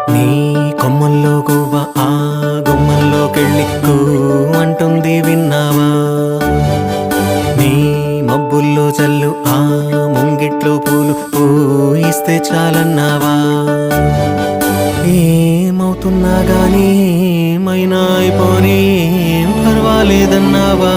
నీ కొమ్మల్లో గువ్వ ఆ గుమ్మంలోకెళ్ళి కూ అంటుంది విన్నావా? నీ మబ్బుల్లో చల్లు ఆ ముంగిట్లో పూలు పూయిస్తే చాలన్నావా? ఏమవుతున్నా గానీ ఏమైనా అయిపోనీ ఏం పర్వాలేదన్నావా?